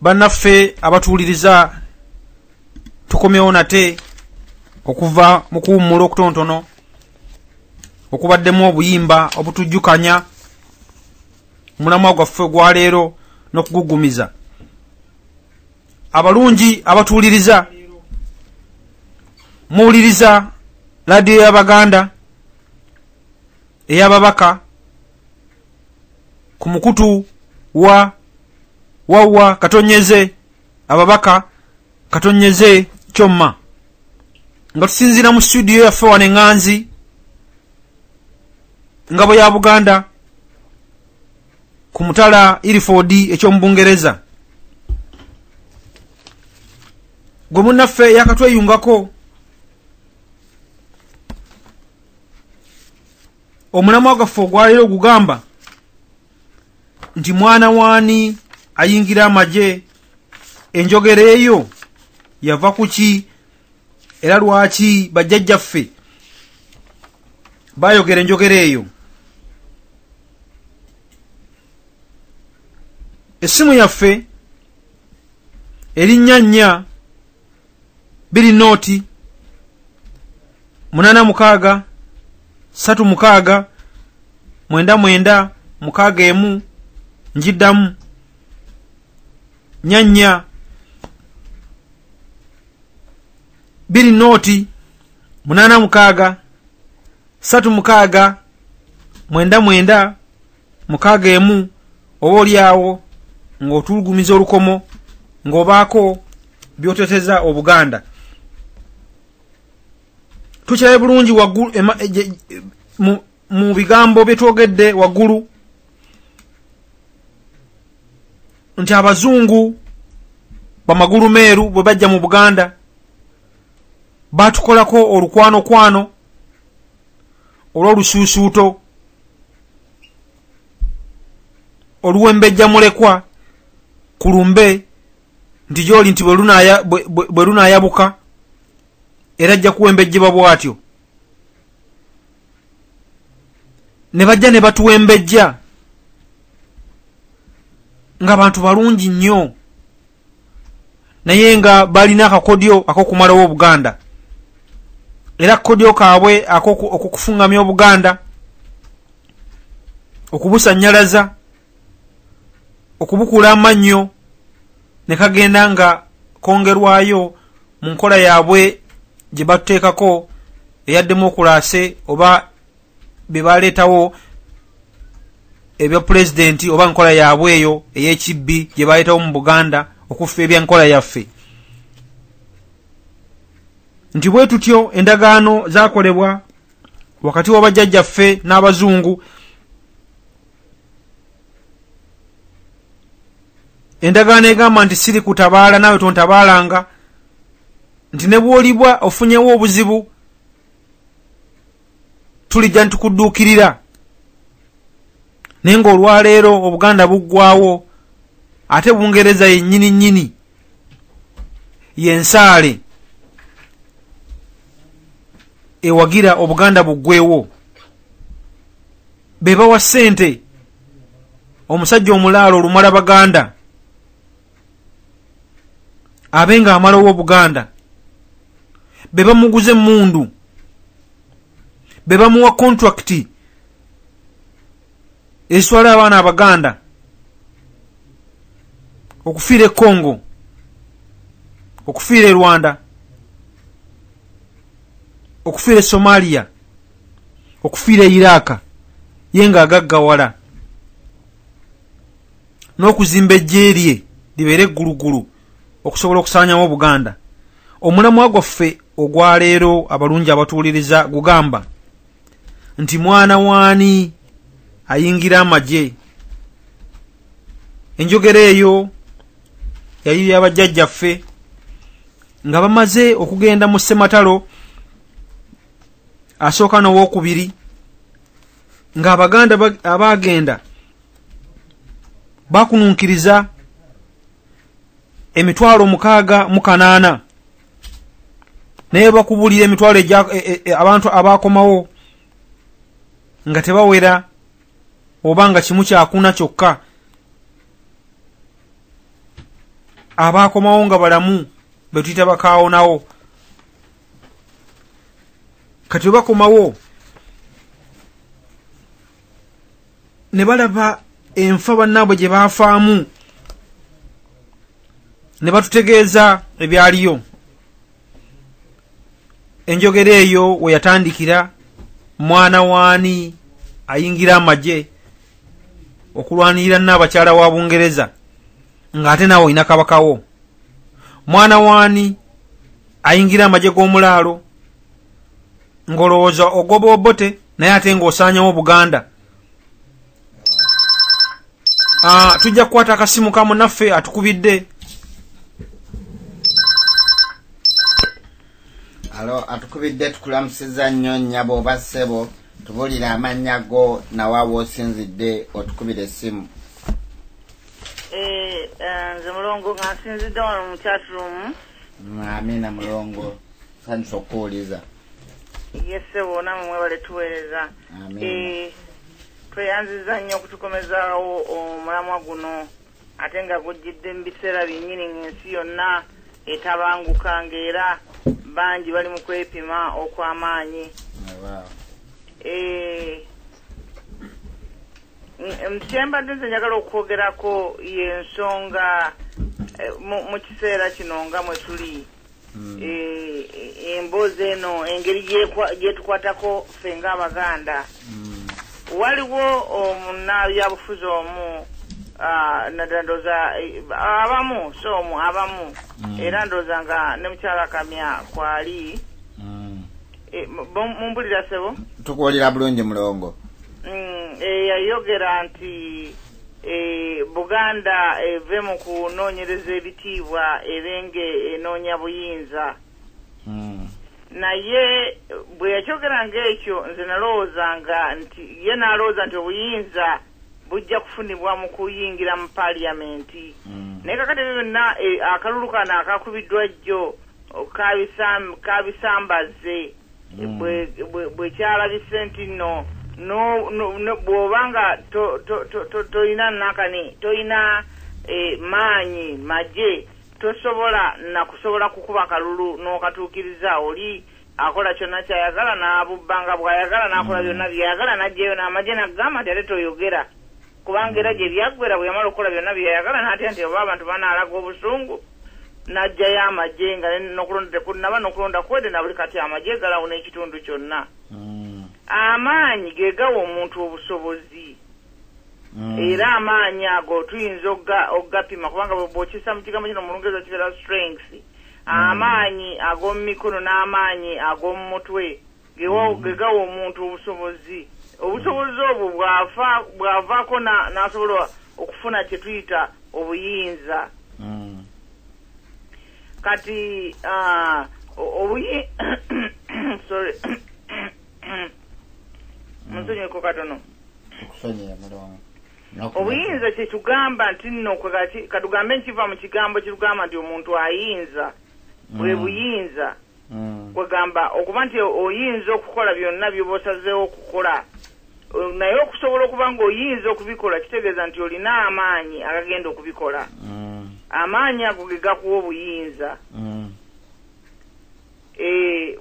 bannaffe abatuuliriza tukomyewo nate okuva mu kuwummula okutontono okubaddemu obuyimba obutujjukanya mulamwa gwaffe gwa leero n'okugugumiza abalungi abatuuliriza muwuliriza radiyo y'Abaganda ey'ababaka ku mukutu wa wawa katonyeze ababaka katonyeze kyomma nga tusinzira mu studio yaffe wano eŋŋanzi ngabo ya Buganda ku mutala Ilford eky'omu Bungereza gwe munnaffe yakatweyungako omulamwa gwaffe ogwaleero ogugamba nti mwana waani ayingira amagye enjogera eyo yava kuki era lwaki bajjajjaffe bayogera enjogera eyo. Essimu yaffe erinnya 4 2 nooti 86 36 99 61 njiddamu 4 2 nooti 86 36 99 61 oba oliawo ng'otulugumiza olukomo ng'obaako byoteteza Obuganda. Tukirabe bulungi waggulu mu bigambo byetwogedde waggulu nti abazungu bamagulu meeru bwe bajja mu Buganda batukolako olukwano olw'olusuusuuto oluwembejja mulekwa kulumbe nti gyoli nti bwe lunaayabuka era ajja kuwembejjebwa bw'atyo ne bajja ne batuwembejja ng'abantu balungi nnyo naye nga balina akakodyo ak'okumalawo Obuganda era akakodyo kaabwe okukufungamya Obuganda okubusannyalaza okubukula amannyo ne kagenda nga kongerwayo mu nkola yaabwe gye batuteekako eya demokulaase oba be baleetawo ebya pulezidenti oba nkola yaabwe eyo ey'ekibbi gye baleetawo mu Buganda okufa ebya nkola yaffe. Nti bwe tutyo endagaano zaakolebwa wakati w'abajjajjaffe n'abazungu. Endagaano egamba nti siri kutabaala nawe tontabaalanga, nti ne bw'olibwa ofunyewo obuzibu tulijja ntukudduukirira. Naye ng'olwaleero Obuganda buggwawo ate Bungereza yennyini nnyini yensaale ewagira Obuganda buggwewo. Be bawa ssente omusajja omulaalo olumala Baganda abenga amalawo Buganda, be bamuguze emmundu, be bamuwa contract eswala abaana Abaganda okufiira e Congo, okufiira e Rwanda, okufiira e Somalia, okufiira e Iraq yenga agaggawala n'okuzimba eggye lye libeere eggulugulu okusobola okusaanyawo Obuganda. Omulamwa gwaffe ogwaleero abalungi abatuuliriza gugamba nti mwana waani ayingira amagye. Enjogera eyo yali y'abajjajjaffe nga bamaze okugenda mu ssematalo asooka n'owookubiri nga Abaganda abaagenda bakununkiriza emitwalo 680 naye bakubulira emitwalo abantu abaakomawo nga tebawera oba nga kimu kyakuna kyokka. abaakomawo nga balamu betuyita bakaawonawo kati bakomawo ne balaba enfa bannaabwe gye baafaamu ne batutegeeza ebyaliyo. Enjogera eyo we yatandikira mwana waani Ayingira Amagye okulwanirira n'abakyala wa Bungereza ng'ate naawe olina kabakawo. Mwana waani Ayingira Amagye g'omulaalo ng'olowooza ogoba obote naye ate ng'osaanyawo Buganda. Tujja kukwata akasimu ka munnaffe atukubidde. Alo, atukubidde tukulamusiza nnyo nnyabo oba ssebo, tubuulira amannya go nawaawo osinzidde otukubira essimu. Nze Mulongo nga nsinzidde wano mu chatroom. Amina Mulongo, sanyusa okuwuliza. Yes ssebo, namwe mwebale tuweereza. Tweyanziza nnyo okutukomezaawo omulamwa guno ate nga gujjidde mu biseera byennyini ng'ensi yonna etabanguka ng'era bangi bali mu kwepima okw'amaanyi. Kyembadde nze njagala okwogerako y'ensonga mu kiseera kino nga mwe tuli. Emboozi eno engeri gyetukwatako ffe ng'Abaganda. Waliwo omunnabyabufuzi omu nadandoza abamu era ndoza nga ne mukyala Kamya kwali mumpulira ssebo tukuwulira bulungi Mulongo. Yayogera nti Buganda eve mu kunoonyereza ebitiibwa ebenge enoonya buyinza. Naye bwe yakyogera ng'ekyo nze nalowoozanga nti ye n'alowooza nti obuyinza bujja kufunibwa mu kuyingira mu paaliyamenti. Naye kakati byonna akalulu kano akakubiddwa jjo kabisambaze bwe kyalabise nti nno bw'obanga toyina nakani toyina maanyi magye tosobola kukuba kalulu n'okatuukiriza oli akola kyonna kyayagala n'abubbanga bw'ayagala n'akola byonna byayagala n'ajjayo n'amagye n'agamba nti ate toyogera kubanga era gye byaggwera bwe yamala okukola byonna byayagala n'atya nti oba abantu banaalaga obusungu n'ajjayo amagye nga n'okulonda tekunnaba n'okulonda kwede na buli kati amagye galawo n'ekitundu kyonna. Amaanyi ge gawa omuntu obusobozi. Era amaanyi ago tuyinza oggapima kubanga bw'okisa mu kigambo kino mu Lungereza kibeera strengths. Amaanyi ag'omu mikono n'amaanyi ag'omu mutwe ge gawa omuntu obusobozi. Obusobozi obwo bw'avaako n'asobola okufuna kye tuyita obuyinza. Kati sorry musonyeko katono. Obuyinza kye tugamba nti nno katugambe nkiva mu kigambo kirugamba nti omuntu ayinza bwe buyinza kwegamba okuba nti oyinza okukola byonna by'oba osazeewo okukola naye okusobola okuba ng'oyinza okubikola kitegeeza nti olina amaanyi agagenda okubikola. Amaanyi ago ge gakuwa obuyinza.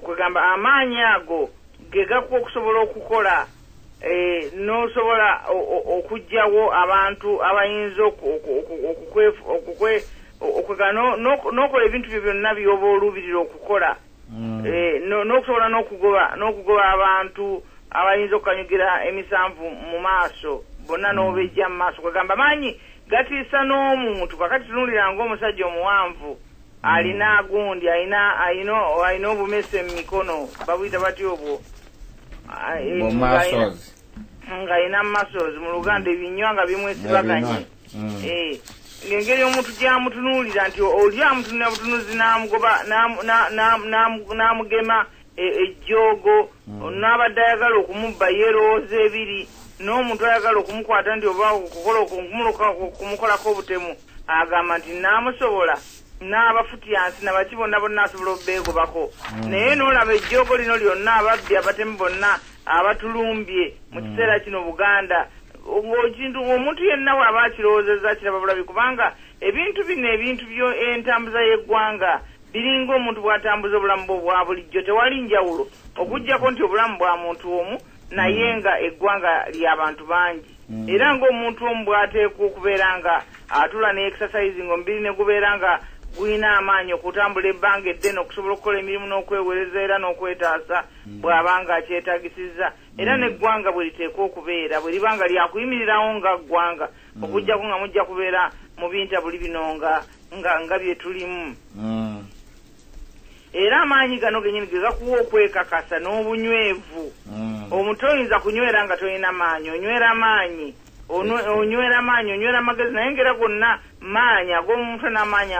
Kwegamba amaanyi ago ge gakuwa okusobola okukola n'osobola okuggyawo abantu abayinza n'okola ebintu byo byonna by'oba olubirira okukola n'okusobola n'okugoba abantu abayinza okukanyugira emisanvu mu maaso bonna n'obejja mu maaso. Kwegamba amaanyi gatiisa n'omuntu kakati tunulira ng'omusajja omuwanvu alina gundi alina obumese mu mikono babuyita batyo obwo nga alina muscles mu Luganda ebinywa nga bimwesibaganye. Ng'engeri omuntu gy'amutunuulira nti oli amutunulira butunuzi n'amugema ejjoogo n'abadde ayagala okumubba yeerowooza ebiri n'omuntu ayagala okumukwata nti oba okumukolako obutemu agamba nti naamusobola n'abafutyansi nabaki bonna asobola obbeegobako. Naye n'olaba ejjoogo lino lyonna ababbi abatemu bonna abatulumbye mu kiseera kino Buganda ng'okintu omuntu yenna bw'aba akirowoozezza kiraba bulabi kubanga ebintu bino ebintu byo entambuza y'eggwanga biringa omuntu bw'atambuza obulamu bwe obwa bulijjo tewali njawulo okuggyako nti obulamu bwa muntu omu naye nga eggwanga ly'abantu bangi era ng'omuntu omu bw'ateekwa okubeera nga atula ne exercising omubiri ne gubeera nga guyina amaanyi okutambula ebbanga eddene okusobola okukola emirimu n'okwewereza era n'okwetaasa bw'abanga akyetagisizza era n'eggwanga bwe liteekwa okubeera bwe liba nga lyakuyimirirawo nga ggwanga okuggyako nga mujja kubeera mu bintabuli bino nga bye tulimu era amaanyi gano genyini gegakuwa okwekakasa n'obunywevu omuntu oyinza kunywera nga tolina maanyi onywera amaanyi onywera amaanyi onywera amagezi naye ngera gonna maanyi ag'omuntu n'amaanyi